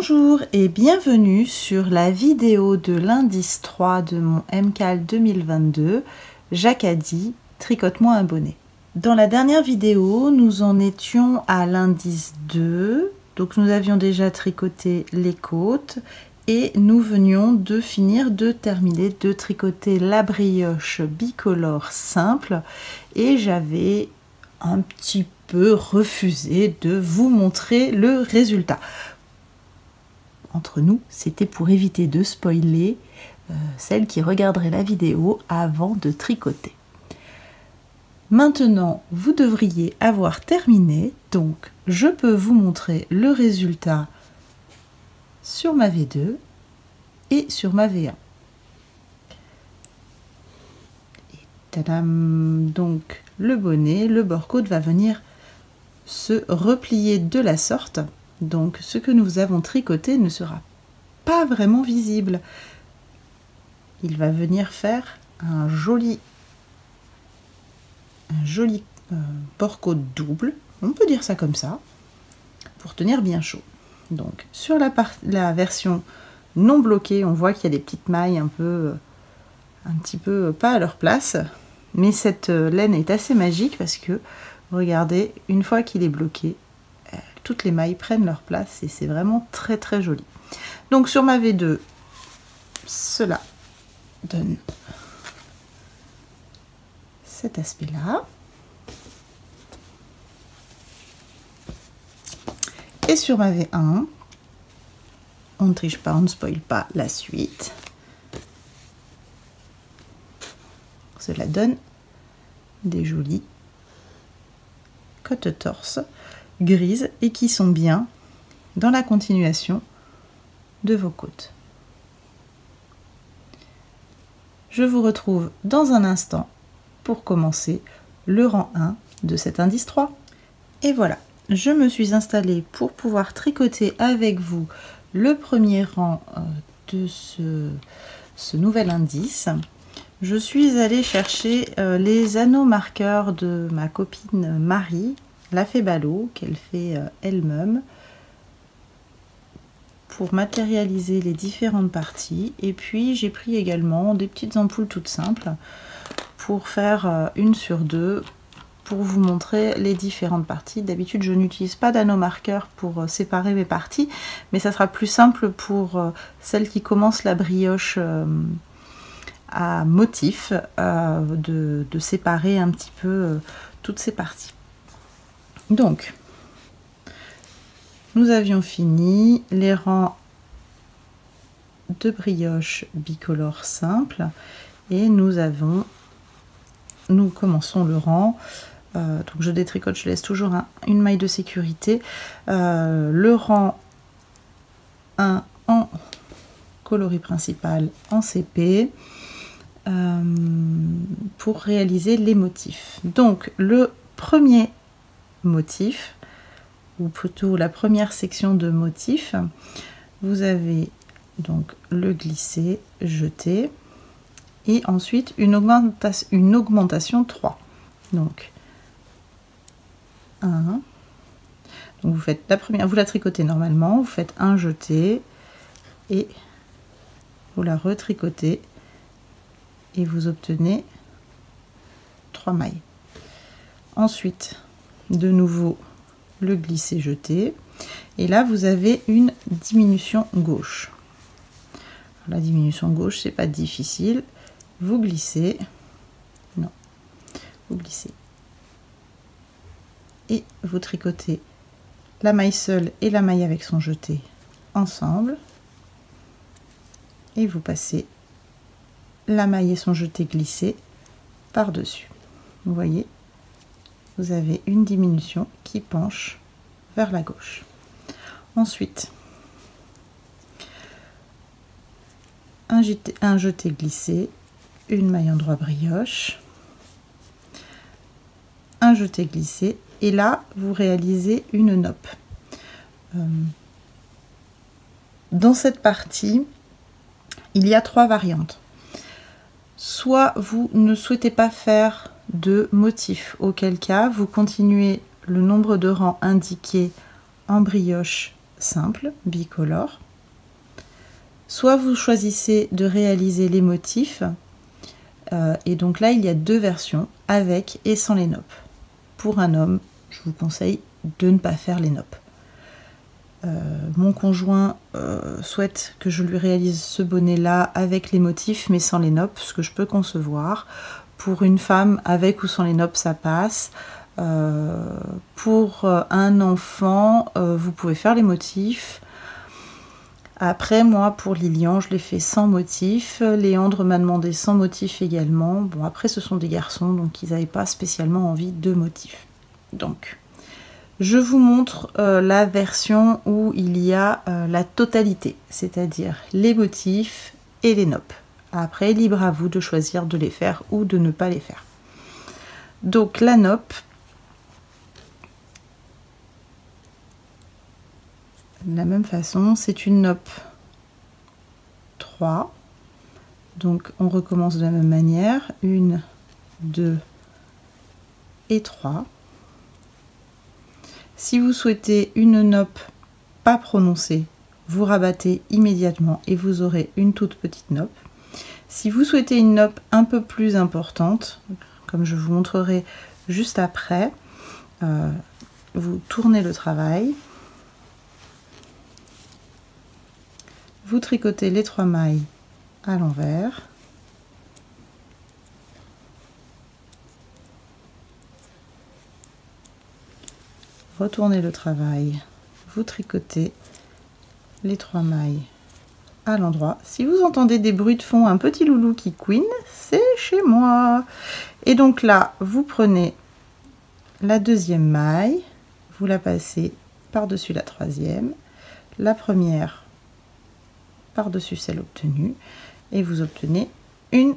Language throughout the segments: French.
Bonjour et bienvenue sur la vidéo de l'indice 3 de mon MCAL 2022, Jacadi, tricote-moi un bonnet. Dans la dernière vidéo, nous en étions à l'indice 2, donc nous avions déjà tricoté les côtes et nous venions de finir de terminer de tricoter la brioche bicolore simple et j'avais un petit peu refusé de vous montrer le résultat. Entre nous, c'était pour éviter de spoiler celles qui regarderaient la vidéo avant de tricoter. Maintenant, vous devriez avoir terminé, donc je peux vous montrer le résultat sur ma V2 et sur ma V1. Et tadam, donc le bonnet, le bord-côte va venir se replier de la sorte. Donc ce que nous avons tricoté ne sera pas vraiment visible. Il va venir faire un joli bord-côte double, on peut dire ça comme ça, pour tenir bien chaud. Donc sur la version non bloquée, on voit qu'il y a des petites mailles un petit peu pas à leur place, mais cette laine est assez magique parce que, regardez, une fois qu'il est bloqué, toutes les mailles prennent leur place et c'est vraiment très très joli. Donc sur ma V2, cela donne cet aspect-là. Et sur ma V1, on ne triche pas, on ne spoile pas la suite. Cela donne des jolies côtes torse grises et qui sont bien dans la continuation de vos côtes. Je vous retrouve dans un instant pour commencer le rang 1 de cet indice 3. Et voilà, je me suis installée pour pouvoir tricoter avec vous le premier rang de ce nouvel indice. Je suis allée chercher les anneaux marqueurs de ma copine Marie, la fait ballot, qu'elle fait elle-même, pour matérialiser les différentes parties. Et puis j'ai pris également des petites ampoules toutes simples pour faire une sur deux pour vous montrer les différentes parties. D'habitude je n'utilise pas d'anneaux marqueurs pour séparer mes parties, mais ça sera plus simple pour celles qui commencent la brioche à motif de séparer un petit peu toutes ces parties. Donc, nous avions fini les rangs de brioche bicolore simple et nous commençons le rang. Donc je détricote, je laisse toujours une maille de sécurité. Le rang 1 en coloris principal en CP pour réaliser les motifs. Donc le premier motif, ou plutôt la première section de motifs, vous avez donc le glissé, jeté, et ensuite une augmentation 3. Donc 1, donc vous faites la première, vous la tricotez normalement, vous faites un jeté et vous la retricotez et vous obtenez 3 mailles. Ensuite, de nouveau le glisser jeté et là vous avez une diminution gauche. La diminution gauche, c'est pas difficile, vous glissez, non, vous glissez et vous tricotez la maille seule et la maille avec son jeté ensemble et vous passez la maille et son jeté glissé par dessus. Vous voyez, vous avez une diminution qui penche vers la gauche. Ensuite, un jeté glissé, une maille endroit brioche, un jeté glissé, et là vous réalisez une noppe. Dans cette partie, il y a 3 variantes. Soit vous ne souhaitez pas faire de motif, auquel cas vous continuez le nombre de rangs indiqués en brioche simple, bicolore. Soit vous choisissez de réaliser les motifs, et donc là il y a deux versions, avec et sans les noppes. Pour un homme, je vous conseille de ne pas faire les noppes. Mon conjoint souhaite que je lui réalise ce bonnet là avec les motifs mais sans les noppes, ce que je peux concevoir. Pour une femme, avec ou sans les noppes, ça passe. Pour un enfant, vous pouvez faire les motifs. Après, moi, pour Lilian, je l'ai fait sans motif. Léandre m'a demandé sans motif également. Bon, après, ce sont des garçons, donc ils n'avaient pas spécialement envie de motifs. Donc, je vous montre la version où il y a la totalité, c'est-à-dire les motifs et les noppes. Après, libre à vous de choisir de les faire ou de ne pas les faire. Donc, la noppe, de la même façon, c'est une noppe 3. Donc on recommence de la même manière. 1, 2 et 3. Si vous souhaitez une noppe pas prononcée, vous rabattez immédiatement et vous aurez une toute petite noppe. Si vous souhaitez une noppe un peu plus importante, comme je vous montrerai juste après, vous tournez le travail. Vous tricotez les 3 mailles à l'envers. Retournez le travail. Vous tricotez les 3 mailles à l'endroit. Si vous entendez des bruits de fond, un petit loulou qui couine, c'est chez moi. Et donc là, vous prenez la deuxième maille, vous la passez par-dessus la troisième, la première par-dessus celle obtenue et vous obtenez une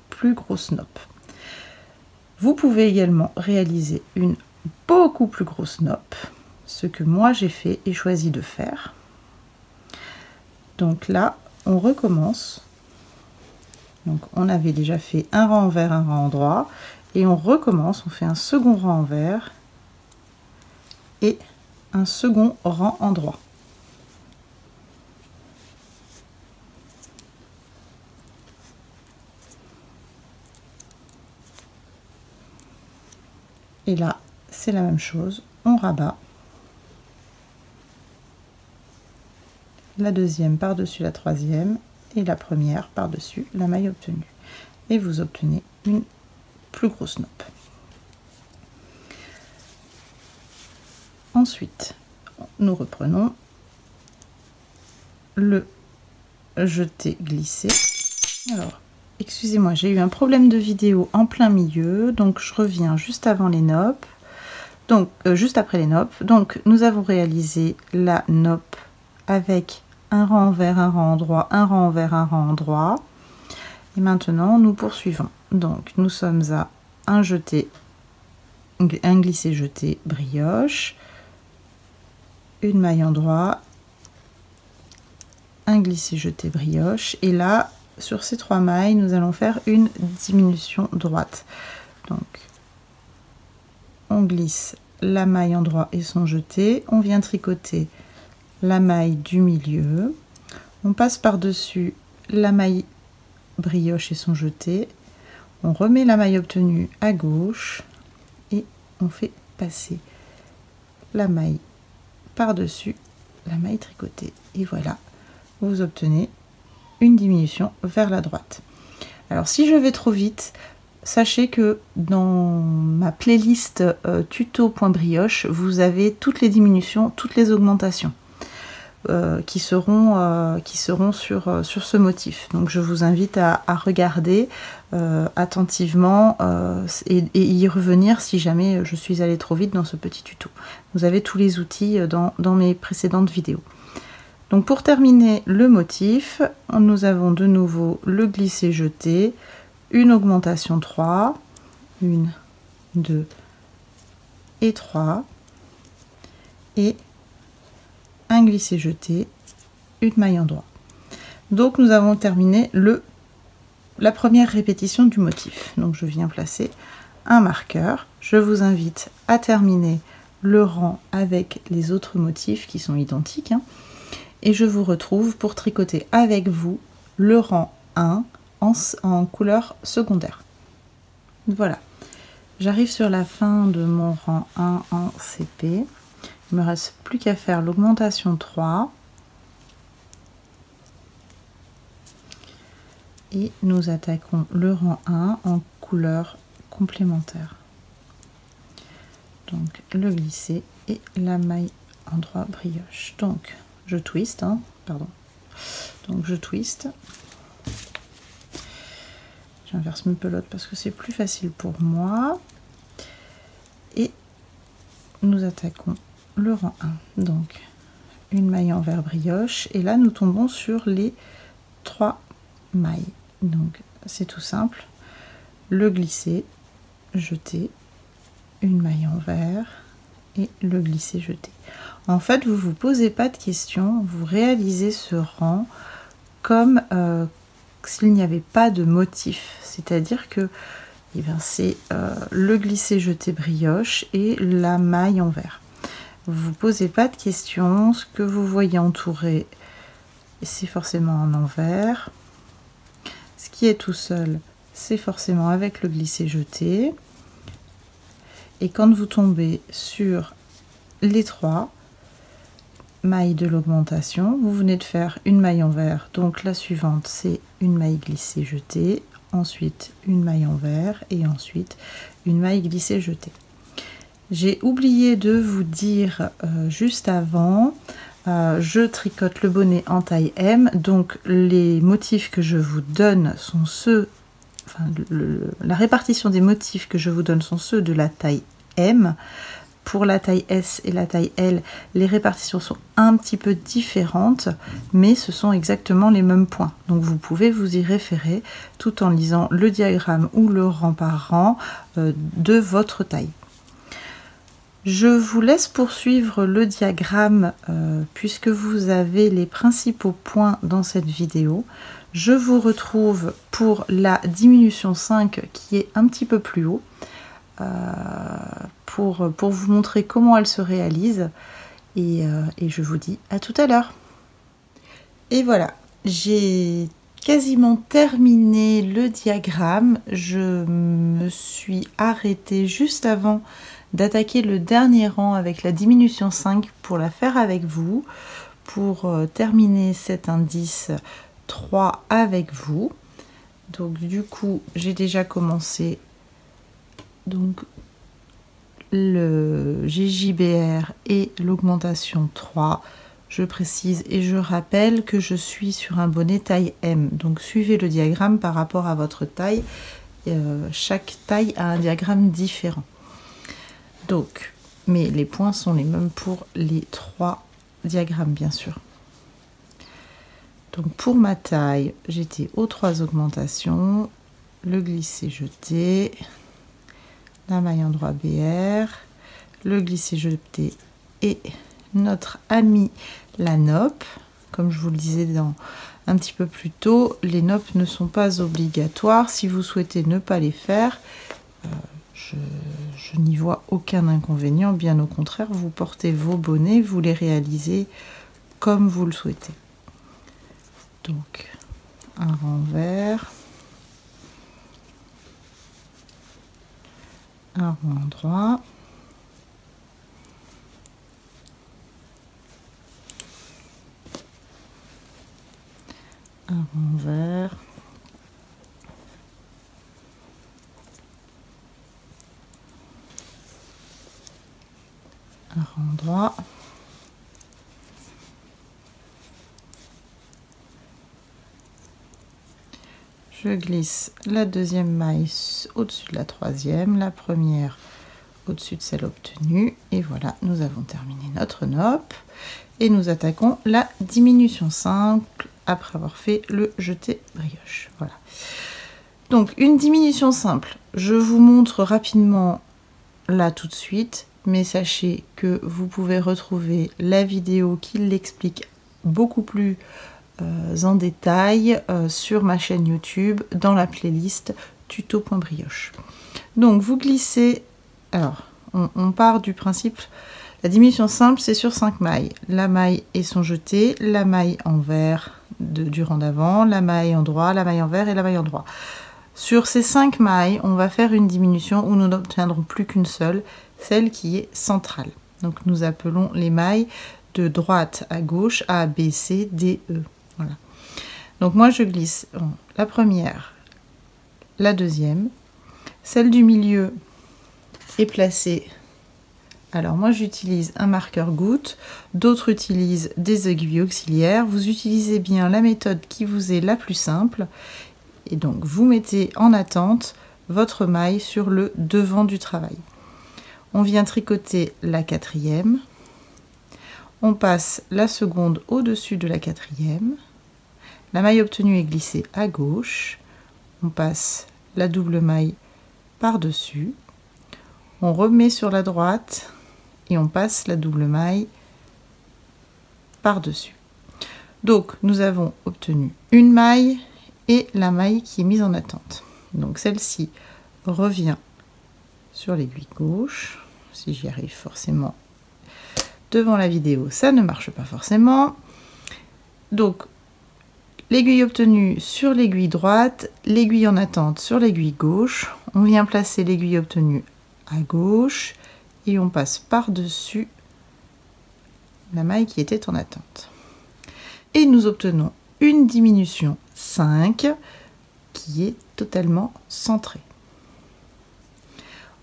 plus grosse noppe. Vous pouvez également réaliser une beaucoup plus grosse noppe, ce que moi j'ai fait et choisi de faire. Donc là, on recommence. Donc on avait déjà fait un rang envers, un rang endroit et on recommence, on fait un second rang envers et un second rang endroit. Et là, c'est la même chose, on rabat la deuxième par-dessus la troisième et la première par-dessus la maille obtenue. Et vous obtenez une plus grosse noppe. Ensuite, nous reprenons le jeté glissé. Alors, excusez-moi, j'ai eu un problème de vidéo en plein milieu, donc je reviens juste avant les noppes, donc juste après les noppes. Donc nous avons réalisé la noppe avec un rang envers, un rang endroit, un rang envers, un rang endroit. Et maintenant nous poursuivons. Donc nous sommes à un jeté, un glissé jeté brioche, une maille endroit, un glissé jeté brioche, et là sur ces 3 mailles, nous allons faire une diminution droite. Donc, on glisse la maille endroit et son jeté. On vient tricoter la maille du milieu. On passe par-dessus la maille brioche et son jeté. On remet la maille obtenue à gauche et on fait passer la maille par-dessus la maille tricotée. Et voilà, vous obtenez une diminution vers la droite. Alors si je vais trop vite, sachez que dans ma playlist tuto.brioche, vous avez toutes les diminutions, toutes les augmentations qui seront sur ce motif. Donc je vous invite à regarder attentivement et y revenir si jamais je suis allée trop vite dans ce petit tuto. Vous avez tous les outils dans mes précédentes vidéos. Donc pour terminer le motif, nous avons de nouveau le glissé-jeté, une augmentation 3, 1, 2 et 3, et un glissé-jeté, une maille endroit. Donc nous avons terminé la première répétition du motif. Donc je viens placer un marqueur. Je vous invite à terminer le rang avec les autres motifs qui sont identiques, hein, et je vous retrouve pour tricoter avec vous le rang 1 en couleur secondaire. Voilà, j'arrive sur la fin de mon rang 1 en CP. Il me reste plus qu'à faire l'augmentation 3 et nous attaquons le rang 1 en couleur complémentaire. Donc le glisser et la maille endroit brioche. Donc je twiste, hein, pardon. Donc je twiste. J'inverse mes pelotes parce que c'est plus facile pour moi. Et nous attaquons le rang 1. Donc une maille envers brioche. Et là nous tombons sur les 3 mailles. Donc c'est tout simple. Le glisser, jeter, une maille envers et le glisser jeter. En fait, vous vous posez pas de questions, vous réalisez ce rang comme s'il n'y avait pas de motif, c'est-à-dire que eh bien, c'est le glisser jeter brioche et la maille envers. Vous vous posez pas de questions, ce que vous voyez entouré, c'est forcément en envers. Ce qui est tout seul, c'est forcément avec le glisser jeter. Et quand vous tombez sur les 3 mailles de l'augmentation, vous venez de faire une maille envers. Donc la suivante, c'est une maille glissée jetée, ensuite une maille envers et ensuite une maille glissée jetée. J'ai oublié de vous dire juste avant, je tricote le bonnet en taille M, donc les motifs que je vous donne sont ceux, enfin, la répartition des motifs que je vous donne sont ceux de la taille M. Pour la taille S et la taille L, les répartitions sont un petit peu différentes, mais ce sont exactement les mêmes points. Donc vous pouvez vous y référer tout en lisant le diagramme ou le rang par rang de votre taille. Je vous laisse poursuivre le diagramme puisque vous avez les principaux points dans cette vidéo. Je vous retrouve pour la diminution 5 qui est un petit peu plus haut. Pour vous montrer comment elle se réalise et je vous dis à tout à l'heure. Et voilà, j'ai quasiment terminé le diagramme. Je me suis arrêtée juste avant d'attaquer le dernier rang avec la diminution 5 pour la faire avec vous, pour terminer cet indice 3 avec vous. Donc du coup j'ai déjà commencé donc le GJBR et l'augmentation 3. Je précise et je rappelle que je suis sur un bonnet taille M, donc suivez le diagramme par rapport à votre taille. Chaque taille a un diagramme différent, donc mais les points sont les mêmes pour les 3 diagrammes bien sûr. Donc pour ma taille, j'étais aux 3 augmentations, le glisser jeté, la maille endroit BR, le glisser jeté et notre amie la nope. Comme je vous le disais un petit peu plus tôt, les nopes ne sont pas obligatoires. Si vous souhaitez ne pas les faire, je n'y vois aucun inconvénient. Bien au contraire, vous portez vos bonnets, vous les réalisez comme vous le souhaitez. Donc un renvers, un rond endroit, un renvers, un rond droit, je glisse la deuxième maille au-dessus de la troisième, la première au-dessus de celle obtenue, et voilà, nous avons terminé notre nope et nous attaquons la diminution 5 après avoir fait le jeté brioche. Voilà, donc une diminution simple, je vous montre rapidement là tout de suite, mais sachez que vous pouvez retrouver la vidéo qui l'explique beaucoup plus en détail sur ma chaîne YouTube dans la playlist tuto.brioche. Donc vous glissez, alors On part du principe, la diminution simple, c'est sur 5 mailles. La maille et son jeté, la maille envers du rang d'avant, la maille en droit, la maille envers et la maille en droit. Sur ces 5 mailles, on va faire une diminution où nous n'obtiendrons plus qu'une seule, celle qui est centrale. Donc nous appelons les mailles de droite à gauche, A, B, C, D, E. Voilà. Donc moi je glisse la première, la deuxième, celle du milieu est placée. Alors moi j'utilise un marqueur goutte, d'autres utilisent des aiguilles auxiliaires. Vous utilisez bien la méthode qui vous est la plus simple. Et donc vous mettez en attente votre maille sur le devant du travail. On vient tricoter la quatrième. On passe la seconde au-dessus de la quatrième. La maille obtenue est glissée à gauche. On passe la double maille par-dessus. On remet sur la droite et on passe la double maille par-dessus. Donc nous avons obtenu une maille et la maille qui est mise en attente. Donc celle-ci revient sur l'aiguille gauche. Si j'y arrive forcément devant la vidéo, ça ne marche pas forcément. Donc l'aiguille obtenue sur l'aiguille droite, l'aiguille en attente sur l'aiguille gauche. On vient placer l'aiguille obtenue à gauche et on passe par-dessus la maille qui était en attente. Et nous obtenons une diminution 5 qui est totalement centrée.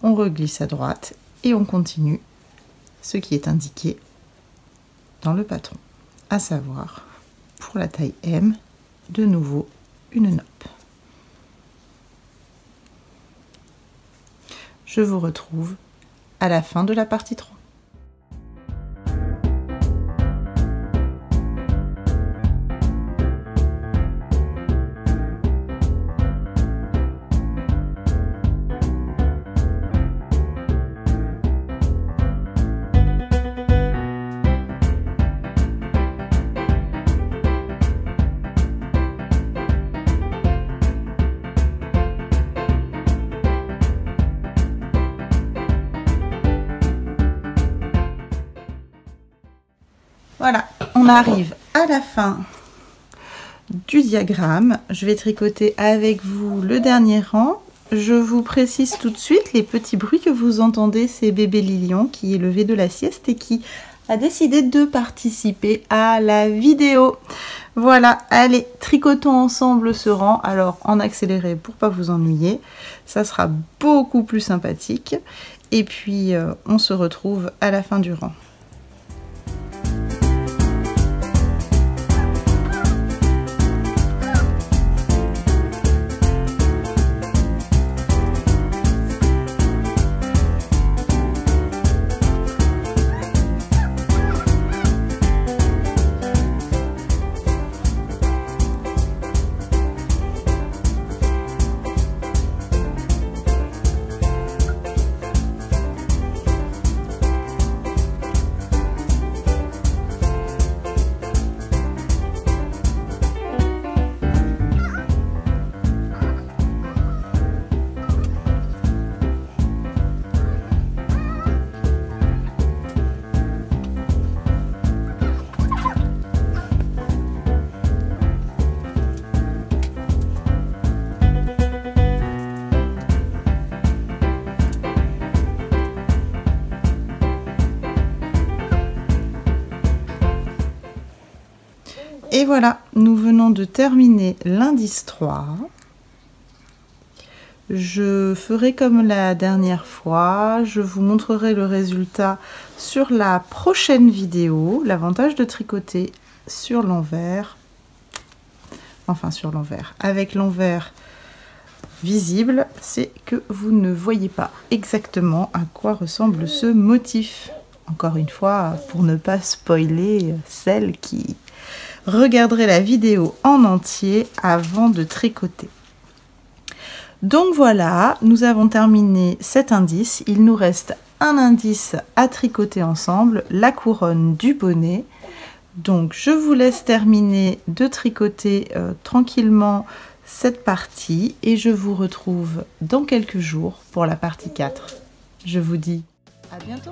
On reglisse à droite et on continue ce qui est indiqué dans le patron, à savoir pour la taille M, de nouveau une nope. Je vous retrouve à la fin de la partie 3. Voilà, on arrive à la fin du diagramme. Je vais tricoter avec vous le dernier rang. Je vous précise tout de suite les petits bruits que vous entendez, c'est bébé Lilian qui est levé de la sieste et qui a décidé de participer à la vidéo. Voilà, allez, tricotons ensemble ce rang. Alors en accéléré pour pas vous ennuyer, ça sera beaucoup plus sympathique. Et puis on se retrouve à la fin du rang. Et voilà, nous venons de terminer l'indice 3. Je ferai comme la dernière fois, je vous montrerai le résultat sur la prochaine vidéo. L'avantage de tricoter sur l'envers, enfin sur l'envers, avec l'envers visible, c'est que vous ne voyez pas exactement à quoi ressemble ce motif. Encore une fois, pour ne pas spoiler celles qui regarderaient la vidéo en entier avant de tricoter. Donc voilà, nous avons terminé cet indice. Il nous reste un indice à tricoter ensemble, la couronne du bonnet. Donc je vous laisse terminer de tricoter tranquillement cette partie et je vous retrouve dans quelques jours pour la partie 4. Je vous dis À bientôt!